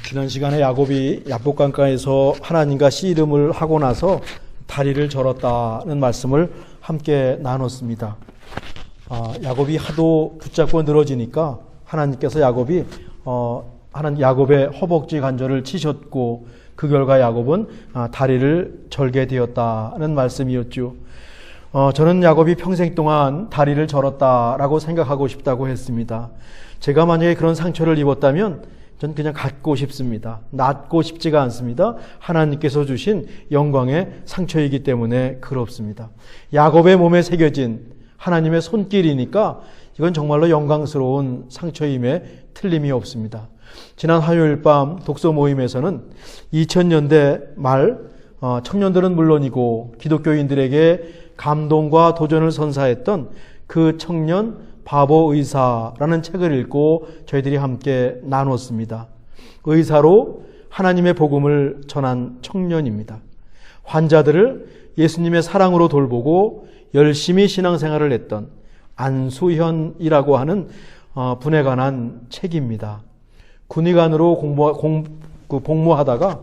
지난 시간에 야곱이 야복강가에서 하나님과 씨름을 하고 나서 다리를 절었다는 말씀을 함께 나눴습니다. 야곱이 하도 붙잡고 늘어지니까 하나님께서 야곱의 허벅지 관절을 치셨고 그 결과 야곱은 다리를 절게 되었다는 말씀이었죠. 저는 야곱이 평생 동안 다리를 절었다라고 생각하고 싶다고 했습니다. 제가 만약에 그런 상처를 입었다면 전 그냥 갖고 싶습니다. 낫고 싶지가 않습니다. 하나님께서 주신 영광의 상처이기 때문에 그렇습니다. 야곱의 몸에 새겨진 하나님의 손길이니까 이건 정말로 영광스러운 상처임에 틀림이 없습니다. 지난 화요일 밤 독서 모임에서는 2000년대 말 청년들은 물론이고 기독교인들에게 감동과 도전을 선사했던 그 청년 바보 의사라는 책을 읽고 저희들이 함께 나눴습니다. 의사로 하나님의 복음을 전한 청년입니다. 환자들을 예수님의 사랑으로 돌보고 열심히 신앙생활을 했던 안수현이라고 하는 분에 관한 책입니다. 군의관으로 복무하다가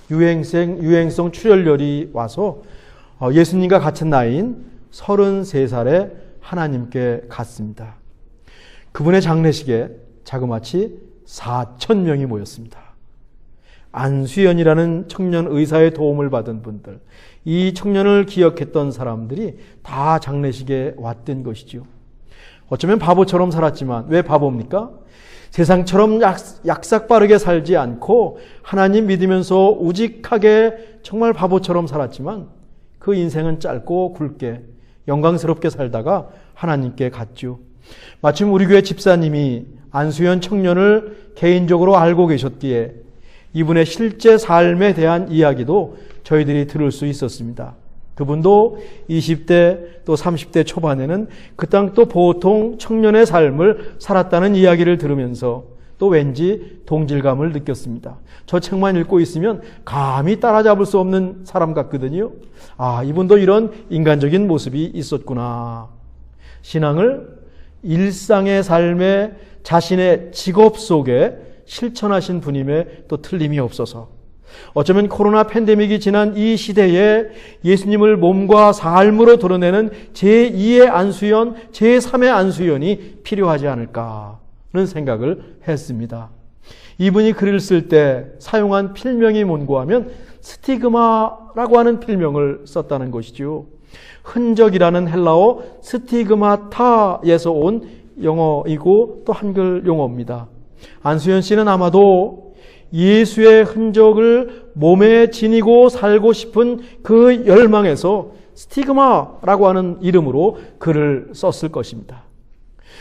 유행성 출혈열이 와서 예수님과 같은 나이인 33살에 하나님께 갔습니다. 그분의 장례식에 자그마치 4,000명이 모였습니다. 안수연이라는 청년 의사의 도움을 받은 분들, 이 청년을 기억했던 사람들이 다 장례식에 왔던 것이죠. 어쩌면 바보처럼 살았지만 왜 바보입니까? 세상처럼 약삭빠르게 살지 않고 하나님 믿으면서 우직하게 정말 바보처럼 살았지만 그 인생은 짧고 굵게 영광스럽게 살다가 하나님께 갔죠. 마침 우리 교회 집사님이 안수연 청년을 개인적으로 알고 계셨기에 이분의 실제 삶에 대한 이야기도 저희들이 들을 수 있었습니다. 그분도 20대 또 30대 초반에는 그 땅 또 보통 청년의 삶을 살았다는 이야기를 들으면서 또 왠지 동질감을 느꼈습니다. 저 책만 읽고 있으면 감히 따라잡을 수 없는 사람 같거든요. 이분도 이런 인간적인 모습이 있었구나. 신앙을 일상의 삶에 자신의 직업 속에 실천하신 분임에 또 틀림이 없어서 어쩌면 코로나 팬데믹이 지난 이 시대에 예수님을 몸과 삶으로 드러내는 제2의 안수연, 제3의 안수연이 필요하지 않을까는 생각을 했습니다. 이분이 글을 쓸 때 사용한 필명이 뭔고 하면 스티그마라고 하는 필명을 썼다는 것이죠. 흔적이라는 헬라어 스티그마타에서 온 영어이고 또 한글 용어입니다. 안수연 씨는 아마도 예수의 흔적을 몸에 지니고 살고 싶은 그 열망에서 스티그마라고 하는 이름으로 글을 썼을 것입니다.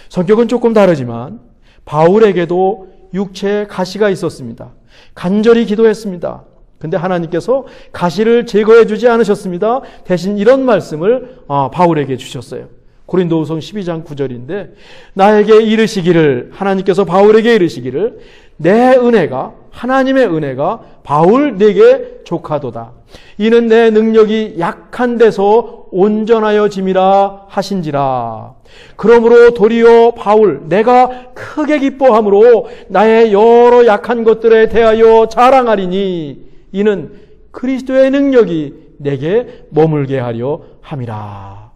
성격은 조금 다르지만 바울에게도 육체에 가시가 있었습니다. 간절히 기도했습니다. 근데 하나님께서 가시를 제거해 주지 않으셨습니다. 대신 이런 말씀을 바울에게 주셨어요. 고린도후서 12장 9절인데 나에게 이르시기를, 하나님께서 바울에게 이르시기를, 내 은혜가, 하나님의 은혜가 바울 내게 족하도다. 이는 내 능력이 약한 데서 온전하여짐이라 하신지라. 그러므로 도리어 바울 내가 크게 기뻐함으로 나의 여러 약한 것들에 대하여 자랑하리니 이는 그리스도의 능력이 내게 머물게 하려 함이라.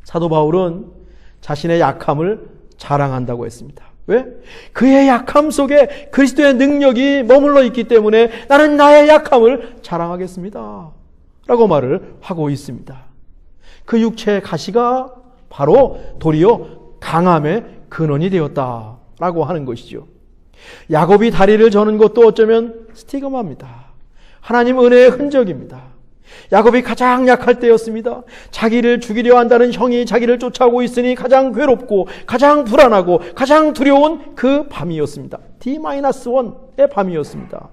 사도 바울은 자신의 약함을 자랑한다고 했습니다. 왜? 그의 약함 속에 그리스도의 능력이 머물러 있기 때문에 나는 나의 약함을 자랑하겠습니다 라고 말을 하고 있습니다. 그 육체의 가시가 바로 도리어 강함의 근원이 되었다라고 하는 것이죠. 야곱이 다리를 저는 것도 어쩌면 스티그마입니다. 하나님 은혜의 흔적입니다. 야곱이 가장 약할 때였습니다. 자기를 죽이려 한다는 형이 자기를 쫓아오고 있으니 가장 괴롭고 가장 불안하고 가장 두려운 그 밤이었습니다. D-1의 밤이었습니다.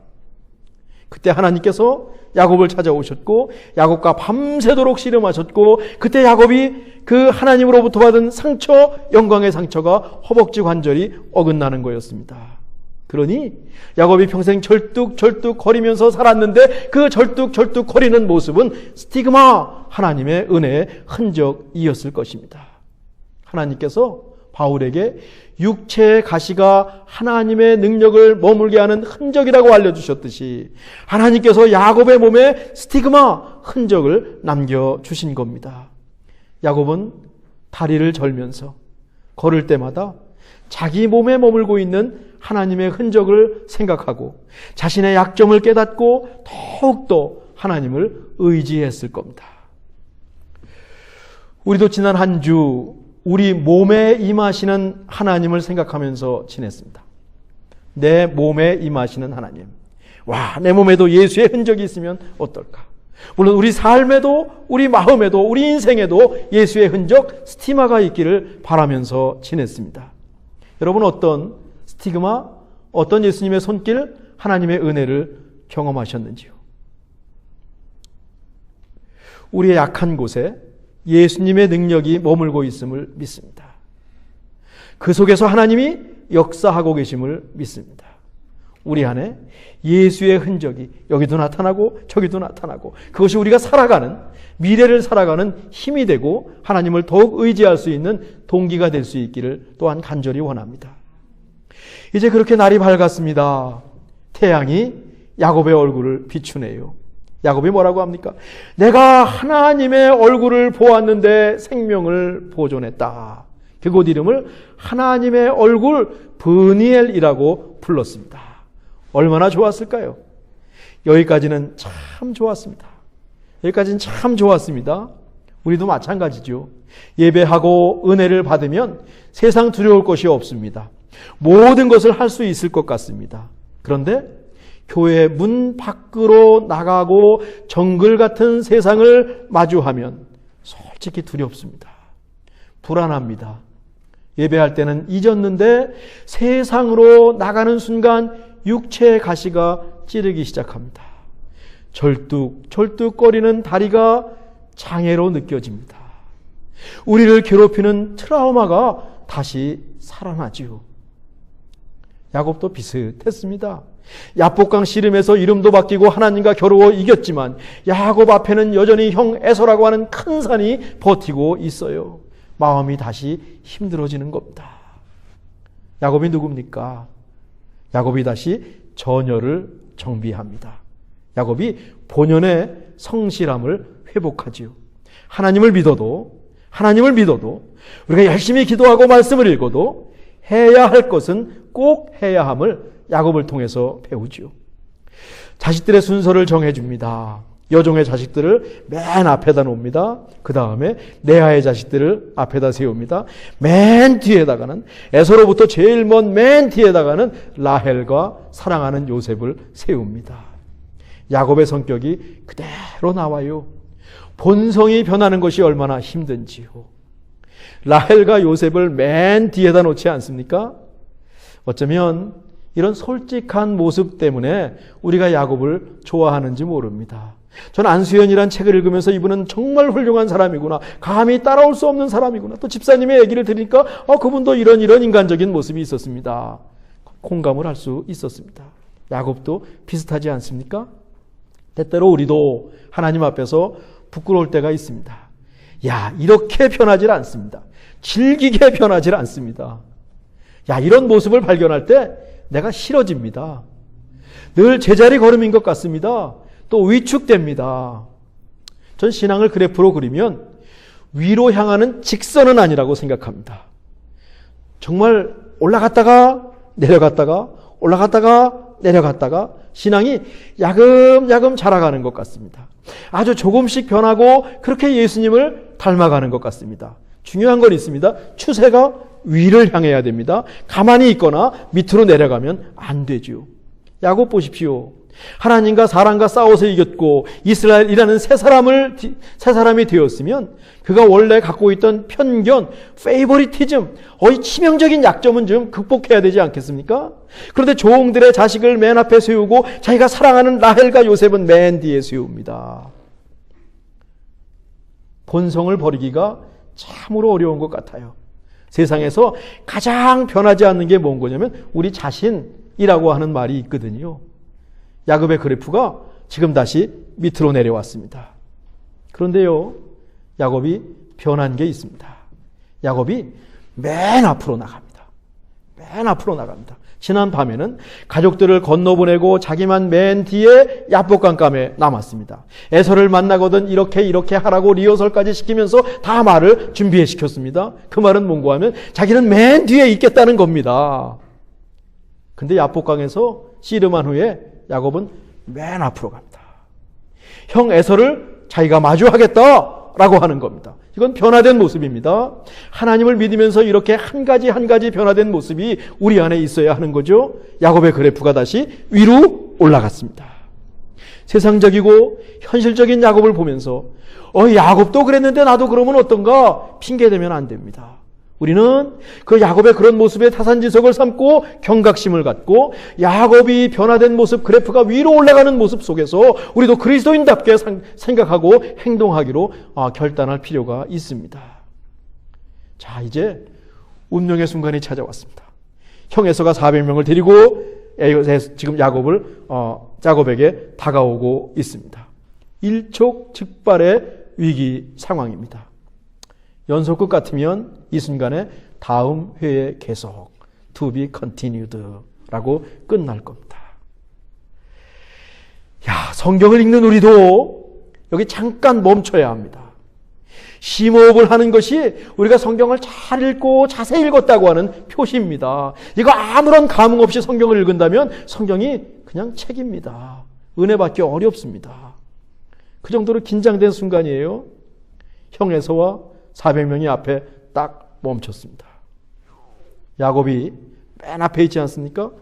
그때 하나님께서 야곱을 찾아오셨고 야곱과 밤새도록 씨름하셨고 그때 야곱이 그 하나님으로부터 받은 상처, 영광의 상처가 허벅지 관절이 어긋나는 거였습니다. 그러니 야곱이 평생 절뚝절뚝 거리면서 살았는데 그 절뚝절뚝 거리는 모습은 스티그마, 하나님의 은혜의 흔적이었을 것입니다. 하나님께서 바울에게 육체의 가시가 하나님의 능력을 머물게 하는 흔적이라고 알려주셨듯이 하나님께서 야곱의 몸에 스티그마, 흔적을 남겨주신 겁니다. 야곱은 다리를 절면서 걸을 때마다 자기 몸에 머물고 있는 하나님의 흔적을 생각하고 자신의 약점을 깨닫고 더욱더 하나님을 의지했을 겁니다. 우리도 지난 한 주 우리 몸에 임하시는 하나님을 생각하면서 지냈습니다. 내 몸에 임하시는 하나님. 와, 내 몸에도 예수의 흔적이 있으면 어떨까? 물론 우리 삶에도, 우리 마음에도, 우리 인생에도 예수의 흔적, 스티마가 있기를 바라면서 지냈습니다. 여러분, 어떤 스티그마, 어떤 예수님의 손길, 하나님의 은혜를 경험하셨는지요? 우리의 약한 곳에 예수님의 능력이 머물고 있음을 믿습니다. 그 속에서 하나님이 역사하고 계심을 믿습니다. 우리 안에 예수의 흔적이 여기도 나타나고 저기도 나타나고 그것이 우리가 살아가는, 미래를 살아가는 힘이 되고 하나님을 더욱 의지할 수 있는 동기가 될 수 있기를 또한 간절히 원합니다. 이제 그렇게 날이 밝았습니다. 태양이 야곱의 얼굴을 비추네요. 야곱이 뭐라고 합니까? 내가 하나님의 얼굴을 보았는데 생명을 보존했다. 그곳 이름을 하나님의 얼굴 브니엘이라고 불렀습니다. 얼마나 좋았을까요? 여기까지는 참 좋았습니다. 여기까지는 참 좋았습니다. 우리도 마찬가지죠. 예배하고 은혜를 받으면 세상 두려울 것이 없습니다. 모든 것을 할 수 있을 것 같습니다. 그런데 교회 문 밖으로 나가고 정글 같은 세상을 마주하면 솔직히 두렵습니다. 불안합니다. 예배할 때는 잊었는데 세상으로 나가는 순간 육체의 가시가 찌르기 시작합니다. 절뚝거리는 다리가 장애로 느껴집니다. 우리를 괴롭히는 트라우마가 다시 살아나지요. 야곱도 비슷했습니다. 야복강 씨름에서 이름도 바뀌고 하나님과 겨루어 이겼지만 야곱 앞에는 여전히 형 에서라고 하는 큰 산이 버티고 있어요. 마음이 다시 힘들어지는 겁니다. 야곱이 누굽니까? 야곱이 다시 전열을 정비합니다. 야곱이 본연의 성실함을 회복하지요. 하나님을 믿어도 우리가 열심히 기도하고 말씀을 읽어도 해야 할 것은 꼭 해야 함을 야곱을 통해서 배우지요. 자식들의 순서를 정해줍니다. 여종의 자식들을 맨 앞에다 놓습니다. 그 다음에 레아의 자식들을 앞에다 세웁니다. 맨 뒤에다가는 에서로부터 제일 먼 맨 뒤에다가는 라헬과 사랑하는 요셉을 세웁니다. 야곱의 성격이 그대로 나와요. 본성이 변하는 것이 얼마나 힘든지요. 라헬과 요셉을 맨 뒤에다 놓지 않습니까? 어쩌면 이런 솔직한 모습 때문에 우리가 야곱을 좋아하는지 모릅니다. 저는 안수연이란 책을 읽으면서 이분은 정말 훌륭한 사람이구나. 감히 따라올 수 없는 사람이구나. 또 집사님의 얘기를 들으니까 그분도 이런 인간적인 모습이 있었습니다. 공감을 할 수 있었습니다. 야곱도 비슷하지 않습니까? 때때로 우리도 하나님 앞에서 부끄러울 때가 있습니다. 야, 이렇게 변하질 않습니다. 질기게 변하질 않습니다. 야, 이런 모습을 발견할 때 내가 싫어집니다. 늘 제자리 걸음인 것 같습니다. 또 위축됩니다. 전 신앙을 그래프로 그리면 위로 향하는 직선은 아니라고 생각합니다. 정말 올라갔다가 내려갔다가 올라갔다가 내려갔다가 신앙이 야금야금 자라가는 것 같습니다. 아주 조금씩 변하고 그렇게 예수님을 닮아가는 것 같습니다. 중요한 건 있습니다. 추세가 위를 향해야 됩니다. 가만히 있거나 밑으로 내려가면 안 되죠. 야곱 보십시오. 하나님과 사람과 싸워서 이겼고 이스라엘이라는 새 사람이 되었으면 그가 원래 갖고 있던 편견, 페이보리티즘, 치명적인 약점은 좀 극복해야 되지 않겠습니까? 그런데 종들의 자식을 맨 앞에 세우고 자기가 사랑하는 라헬과 요셉은 맨 뒤에 세웁니다. 본성을 버리기가 참으로 어려운 것 같아요. 세상에서 가장 변하지 않는 게 뭔 거냐면 우리 자신이라고 하는 말이 있거든요. 야곱의 그래프가 지금 다시 밑으로 내려왔습니다. 그런데요, 야곱이 변한 게 있습니다. 야곱이 맨 앞으로 나갑니다. 맨 앞으로 나갑니다. 지난 밤에는 가족들을 건너보내고 자기만 맨 뒤에 야복강감에 남았습니다. 에서를 만나거든 이렇게 하라고 리허설까지 시키면서 다 말을 준비해 시켰습니다. 그 말은 뭔가 하면 자기는 맨 뒤에 있겠다는 겁니다. 근데 야복강에서 씨름한 후에 야곱은 맨 앞으로 갑니다. 형 에서를 자기가 마주하겠다라고 하는 겁니다. 이건 변화된 모습입니다. 하나님을 믿으면서 이렇게 한 가지 변화된 모습이 우리 안에 있어야 하는 거죠. 야곱의 그래프가 다시 위로 올라갔습니다. 세상적이고 현실적인 야곱을 보면서 야곱도 그랬는데 나도 그러면 어떤가 핑계대면 안 됩니다. 우리는 그 야곱의 그런 모습에 타산지석을 삼고 경각심을 갖고 야곱이 변화된 모습, 그래프가 위로 올라가는 모습 속에서 우리도 그리스도인답게 생각하고 행동하기로 결단할 필요가 있습니다. 자, 이제 운명의 순간이 찾아왔습니다. 형 에서가 400명을 데리고 지금 야곱에게 다가오고 있습니다. 일촉즉발의 위기 상황입니다. 연속극 같으면 이 순간에 다음 회에 계속 to be continued 라고 끝날 겁니다. 성경을 읽는 우리도 여기 잠깐 멈춰야 합니다. 심호흡을 하는 것이 우리가 성경을 잘 읽고 자세히 읽었다고 하는 표시입니다. 이거 아무런 감흥 없이 성경을 읽은다면 성경이 그냥 책입니다. 은혜 받기 어렵습니다. 그 정도로 긴장된 순간이에요. 형 에서와 400명이 앞에 딱 멈췄습니다. 야곱이 맨 앞에 있지 않습니까?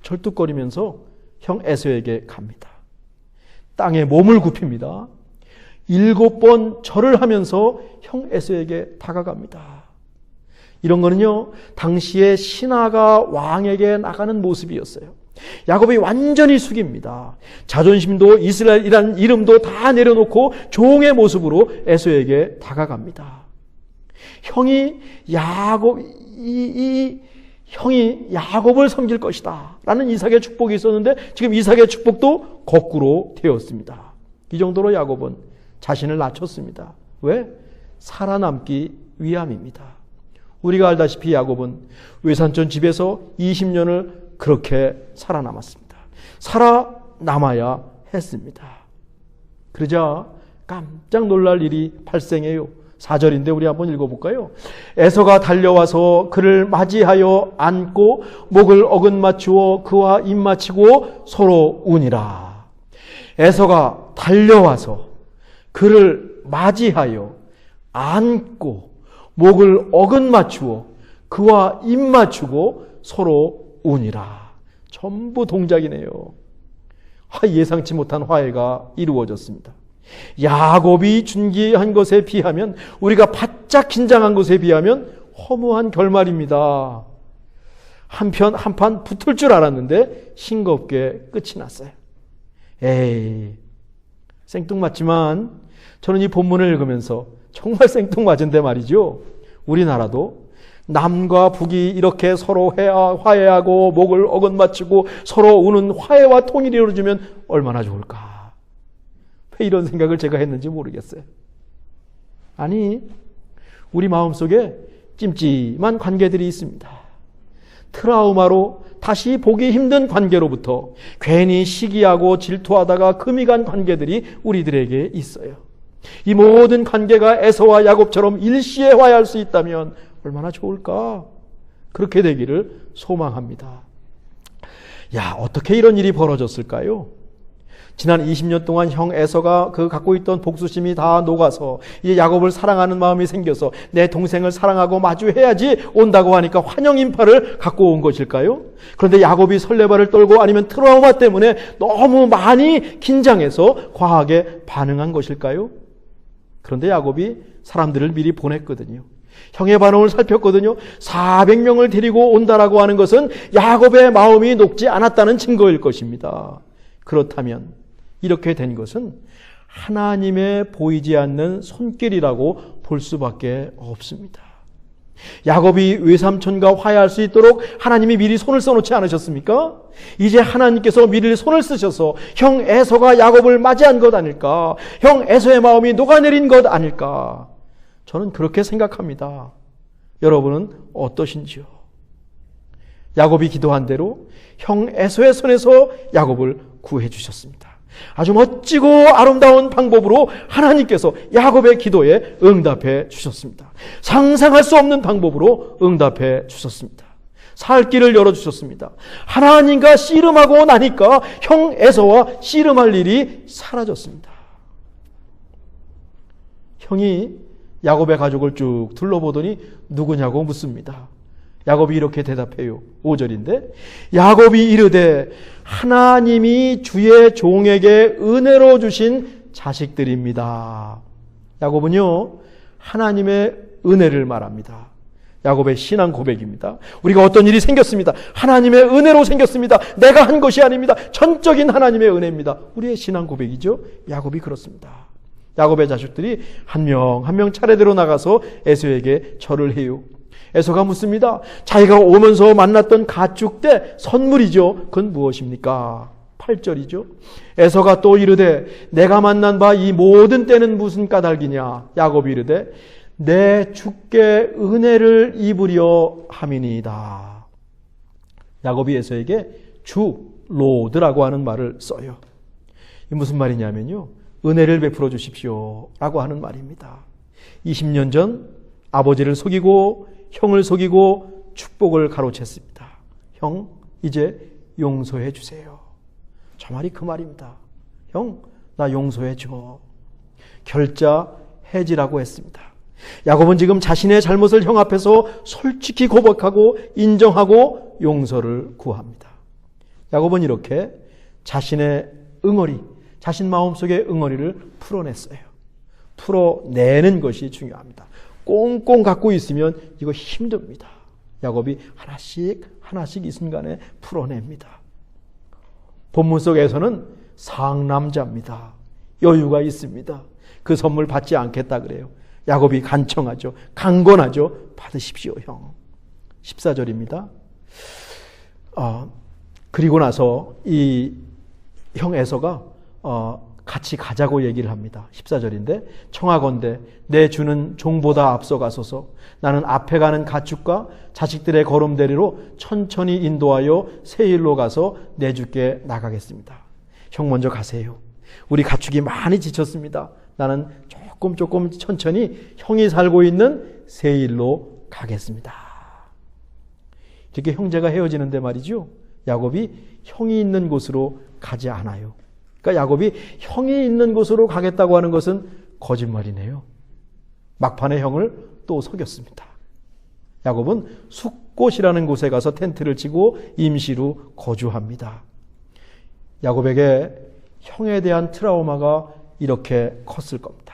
절뚝거리면서 형 에서에게 갑니다. 땅에 몸을 굽힙니다. 7번 절을 하면서 형 에서에게 다가갑니다. 이런 거는요, 당시의 신하가 왕에게 나가는 모습이었어요. 야곱이 완전히 숙입니다. 자존심도 이스라엘이라는 이름도 다 내려놓고 종의 모습으로 에서에게 다가갑니다. 형이 야곱을 섬길 것이다 라는 이삭의 축복이 있었는데 지금 이삭의 축복도 거꾸로 되었습니다. 이 정도로 야곱은 자신을 낮췄습니다. 왜? 살아남기 위함입니다. 우리가 알다시피 야곱은 외산촌 집에서 20년을 그렇게 살아남았습니다. 살아남아야 했습니다. 그러자 깜짝 놀랄 일이 발생해요. 4절인데 우리 한번 읽어볼까요? 에서가 달려와서 그를 맞이하여 안고 목을 어긋맞추어 그와 입맞추고 서로 우니라. 에서가 달려와서 그를 맞이하여 안고 목을 어긋맞추어 그와 입맞추고 서로 운이라. 전부 동작이네요. 예상치 못한 화해가 이루어졌습니다. 야곱이 준기한 것에 비하면, 우리가 바짝 긴장한 것에 비하면 허무한 결말입니다. 한판 붙을 줄 알았는데 싱겁게 끝이 났어요. 생뚱맞지만 저는 이 본문을 읽으면서 정말 생뚱맞은데 말이죠. 우리나라도 남과 북이 이렇게 서로 화해하고 목을 어긋맞추고 서로 우는 화해와 통일이 이루어지면 얼마나 좋을까. 왜 이런 생각을 제가 했는지 모르겠어요. 아니, 우리 마음속에 찜찜한 관계들이 있습니다. 트라우마로 다시 보기 힘든 관계로부터 괜히 시기하고 질투하다가 금이 간 관계들이 우리들에게 있어요. 이 모든 관계가 에서와 야곱처럼 일시에 화해할 수 있다면 얼마나 좋을까? 그렇게 되기를 소망합니다. 어떻게 이런 일이 벌어졌을까요? 지난 20년 동안 형 에서가 갖고 있던 복수심이 다 녹아서 이제 야곱을 사랑하는 마음이 생겨서 내 동생을 사랑하고 마주해야지 온다고 하니까 환영 인파를 갖고 온 것일까요? 그런데 야곱이 설레발을 떨고 아니면 트라우마 때문에 너무 많이 긴장해서 과하게 반응한 것일까요? 그런데 야곱이 사람들을 미리 보냈거든요. 형의 반응을 살폈거든요. 400명을 데리고 온다라고 하는 것은 야곱의 마음이 녹지 않았다는 증거일 것입니다. 그렇다면 이렇게 된 것은 하나님의 보이지 않는 손길이라고 볼 수밖에 없습니다. 야곱이 외삼촌과 화해할 수 있도록 하나님이 미리 손을 써놓지 않으셨습니까? 이제 하나님께서 미리 손을 쓰셔서 형 에서가 야곱을 맞이한 것 아닐까? 형 에서의 마음이 녹아내린 것 아닐까? 저는 그렇게 생각합니다. 여러분은 어떠신지요? 야곱이 기도한 대로 형 에서의 손에서 야곱을 구해 주셨습니다. 아주 멋지고 아름다운 방법으로 하나님께서 야곱의 기도에 응답해 주셨습니다. 상상할 수 없는 방법으로 응답해 주셨습니다. 살 길을 열어주셨습니다. 하나님과 씨름하고 나니까 형 에서와 씨름할 일이 사라졌습니다. 형이 야곱의 가족을 쭉 둘러보더니 누구냐고 묻습니다. 야곱이 이렇게 대답해요. 5절인데 야곱이 이르되 하나님이 주의 종에게 은혜로 주신 자식들입니다. 야곱은요 하나님의 은혜를 말합니다. 야곱의 신앙 고백입니다. 우리가 어떤 일이 생겼습니다. 하나님의 은혜로 생겼습니다. 내가 한 것이 아닙니다. 전적인 하나님의 은혜입니다. 우리의 신앙 고백이죠. 야곱이 그렇습니다. 야곱의 자식들이 한 명 한 명 차례대로 나가서 에서에게 절을 해요. 에서가 묻습니다. 자기가 오면서 만났던 가축 때 선물이죠. 그건 무엇입니까? 8절이죠. 에서가 또 이르되 내가 만난 바 이 모든 때는 무슨 까닭이냐? 야곱이 이르되 내 주께 은혜를 입으려 함이니이다. 야곱이 에서에게 주, 로드라고 하는 말을 써요. 이 무슨 말이냐면요. 은혜를 베풀어 주십시오 라고 하는 말입니다. 20년 전 아버지를 속이고 형을 속이고 축복을 가로챘습니다. 형, 이제 용서해 주세요. 저 말이 그 말입니다. 형, 나 용서해 줘. 결자 해지라고 했습니다. 야곱은 지금 자신의 잘못을 형 앞에서 솔직히 고백하고 인정하고 용서를 구합니다. 야곱은 이렇게 자신의 응어리, 자신 마음속의 응어리를 풀어냈어요. 풀어내는 것이 중요합니다. 꽁꽁 갖고 있으면 이거 힘듭니다. 야곱이 하나씩 이 순간에 풀어냅니다. 본문 속에서는 상남자입니다. 여유가 있습니다. 그 선물 받지 않겠다 그래요. 야곱이 간청하죠. 강권하죠. 받으십시오, 형. 14절입니다. 그리고 나서 이 형 에서가 같이 가자고 얘기를 합니다. 14절인데 청하건대 내 주는 종보다 앞서가소서 나는 앞에 가는 가축과 자식들의 걸음대리로 천천히 인도하여 세일로 가서 내 주께 나가겠습니다. 형 먼저 가세요. 우리 가축이 많이 지쳤습니다. 나는 조금 천천히 형이 살고 있는 세일로 가겠습니다. 이렇게 형제가 헤어지는데 말이죠. 야곱이 형이 있는 곳으로 가지 않아요. 그러니까 야곱이 형이 있는 곳으로 가겠다고 하는 것은 거짓말이네요. 막판에 형을 또 속였습니다. 야곱은 숫곳이라는 곳에 가서 텐트를 치고 임시로 거주합니다. 야곱에게 형에 대한 트라우마가 이렇게 컸을 겁니다.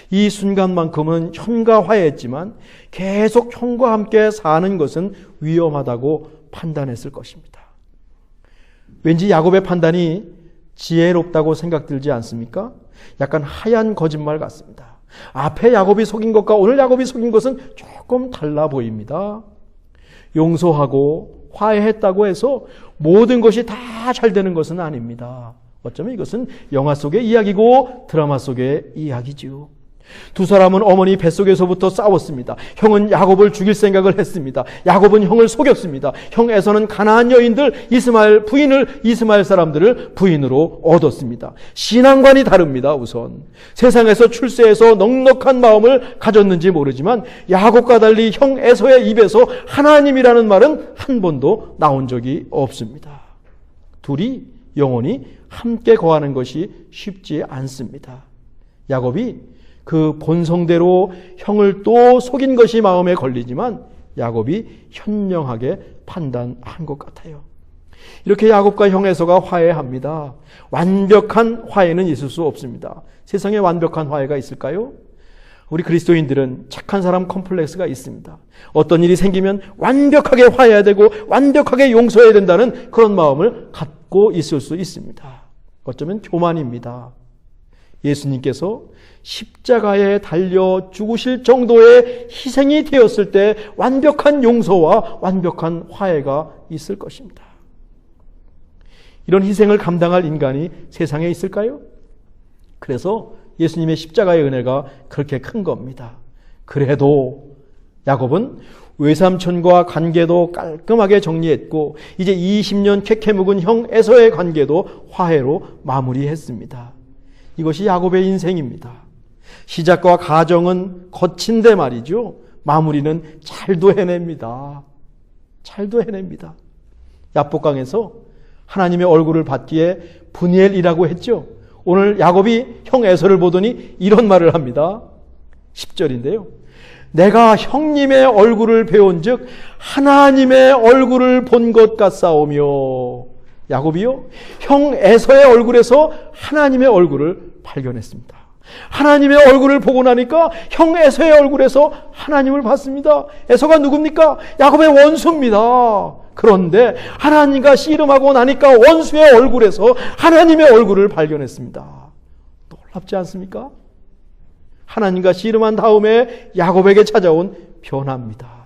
이 순간만큼은 형과 화해했지만 계속 형과 함께 사는 것은 위험하다고 판단했을 것입니다. 왠지 야곱의 판단이 지혜롭다고 생각들지 않습니까? 약간 하얀 거짓말 같습니다. 앞에 야곱이 속인 것과 오늘 야곱이 속인 것은 조금 달라 보입니다. 용서하고 화해했다고 해서 모든 것이 다 잘 되는 것은 아닙니다. 어쩌면 이것은 영화 속의 이야기고 드라마 속의 이야기지요. 두 사람은 어머니 뱃속에서부터 싸웠습니다. 형은 야곱을 죽일 생각을 했습니다. 야곱은 형을 속였습니다. 형 에서는 가나안 여인들 이스마엘 사람들을 부인으로 얻었습니다. 신앙관이 다릅니다. 우선 세상에서 출세해서 넉넉한 마음을 가졌는지 모르지만 야곱과 달리 형 에서의 입에서 하나님이라는 말은 한 번도 나온 적이 없습니다. 둘이 영원히 함께 거하는 것이 쉽지 않습니다. 야곱이 그 본성대로 형을 또 속인 것이 마음에 걸리지만 야곱이 현명하게 판단한 것 같아요. 이렇게 야곱과 형 에서가 화해합니다. 완벽한 화해는 있을 수 없습니다. 세상에 완벽한 화해가 있을까요? 우리 그리스도인들은 착한 사람 컴플렉스가 있습니다. 어떤 일이 생기면 완벽하게 화해해야 되고 완벽하게 용서해야 된다는 그런 마음을 갖고 있을 수 있습니다. 어쩌면 교만입니다. 예수님께서 십자가에 달려 죽으실 정도의 희생이 되었을 때 완벽한 용서와 완벽한 화해가 있을 것입니다. 이런 희생을 감당할 인간이 세상에 있을까요? 그래서 예수님의 십자가의 은혜가 그렇게 큰 겁니다. 그래도 야곱은 외삼촌과 관계도 깔끔하게 정리했고 이제 20년 캐캐 묵은 형 에서의 관계도 화해로 마무리했습니다. 이것이 야곱의 인생입니다. 시작과 가정은 거친데 말이죠. 마무리는 잘도 해냅니다. 잘도 해냅니다. 야복강에서 하나님의 얼굴을 받기에 분이엘이라고 했죠. 오늘 야곱이 형 에서를 보더니 이런 말을 합니다. 10절인데요. 내가 형님의 얼굴을 배운 즉 하나님의 얼굴을 본 것 같사오며. 야곱이요, 형 에서의 얼굴에서 하나님의 얼굴을 발견했습니다. 하나님의 얼굴을 보고 나니까 형 에서의 얼굴에서 하나님을 봤습니다. 에서가 누굽니까? 야곱의 원수입니다. 그런데 하나님과 씨름하고 나니까 원수의 얼굴에서 하나님의 얼굴을 발견했습니다. 놀랍지 않습니까? 하나님과 씨름한 다음에 야곱에게 찾아온 변화입니다.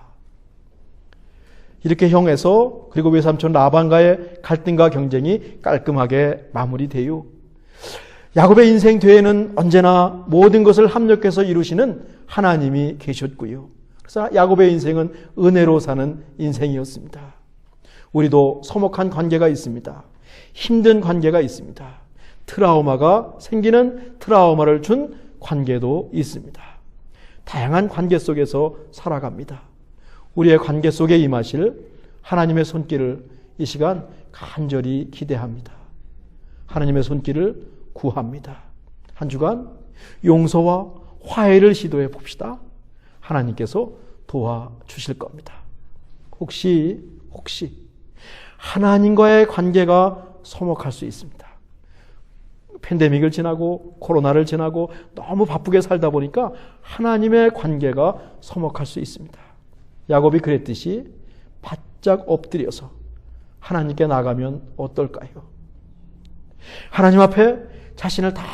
이렇게 형 에서 그리고 외삼촌 라반과의 갈등과 경쟁이 깔끔하게 마무리돼요. 야곱의 인생 뒤에는 언제나 모든 것을 합력해서 이루시는 하나님이 계셨고요. 그래서 야곱의 인생은 은혜로 사는 인생이었습니다. 우리도 서먹한 관계가 있습니다. 힘든 관계가 있습니다. 트라우마가 생기는 트라우마를 준 관계도 있습니다. 다양한 관계 속에서 살아갑니다. 우리의 관계 속에 임하실 하나님의 손길을 이 시간 간절히 기대합니다. 하나님의 손길을 구합니다. 한 주간 용서와 화해를 시도해 봅시다. 하나님께서 도와주실 겁니다. 혹시 하나님과의 관계가 서먹할 수 있습니다. 팬데믹을 지나고 코로나를 지나고 너무 바쁘게 살다 보니까 하나님의 관계가 서먹할 수 있습니다. 야곱이 그랬듯이 바짝 엎드려서 하나님께 나가면 어떨까요? 하나님 앞에 자신을 다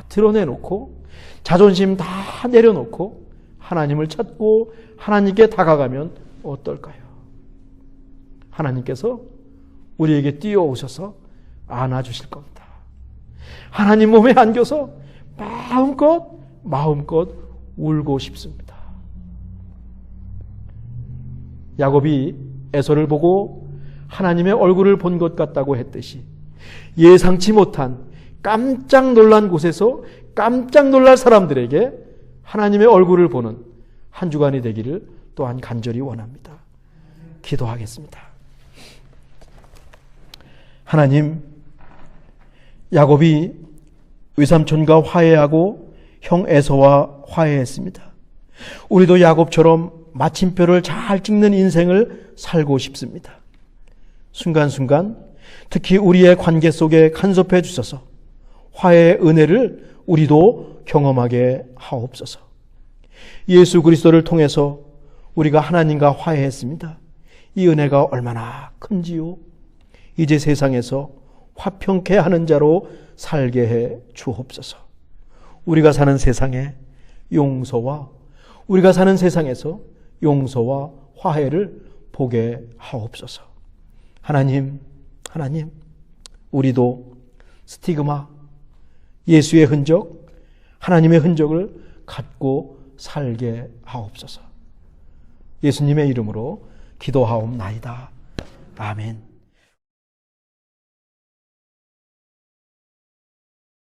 드러내놓고 자존심 다 내려놓고 하나님을 찾고 하나님께 다가가면 어떨까요? 하나님께서 우리에게 뛰어오셔서 안아주실 겁니다. 하나님 몸에 안겨서 마음껏 울고 싶습니다. 야곱이 에서를 보고 하나님의 얼굴을 본 것 같다고 했듯이 예상치 못한 깜짝 놀란 곳에서 깜짝 놀랄 사람들에게 하나님의 얼굴을 보는 한 주간이 되기를 또한 간절히 원합니다. 기도하겠습니다. 하나님, 야곱이 외삼촌과 화해하고 형 에서와 화해했습니다. 우리도 야곱처럼 마침표를 잘 찍는 인생을 살고 싶습니다. 순간순간 특히 우리의 관계 속에 간섭해 주셔서 화해의 은혜를 우리도 경험하게 하옵소서. 예수 그리스도를 통해서 우리가 하나님과 화해했습니다. 이 은혜가 얼마나 큰지요. 이제 세상에서 화평케 하는 자로 살게 해 주옵소서. 우리가 사는 세상에 우리가 사는 세상에서 용서와 화해를 보게 하옵소서. 하나님, 우리도 스티그마, 예수의 흔적, 하나님의 흔적을 갖고 살게 하옵소서. 예수님의 이름으로 기도하옵나이다. 아멘.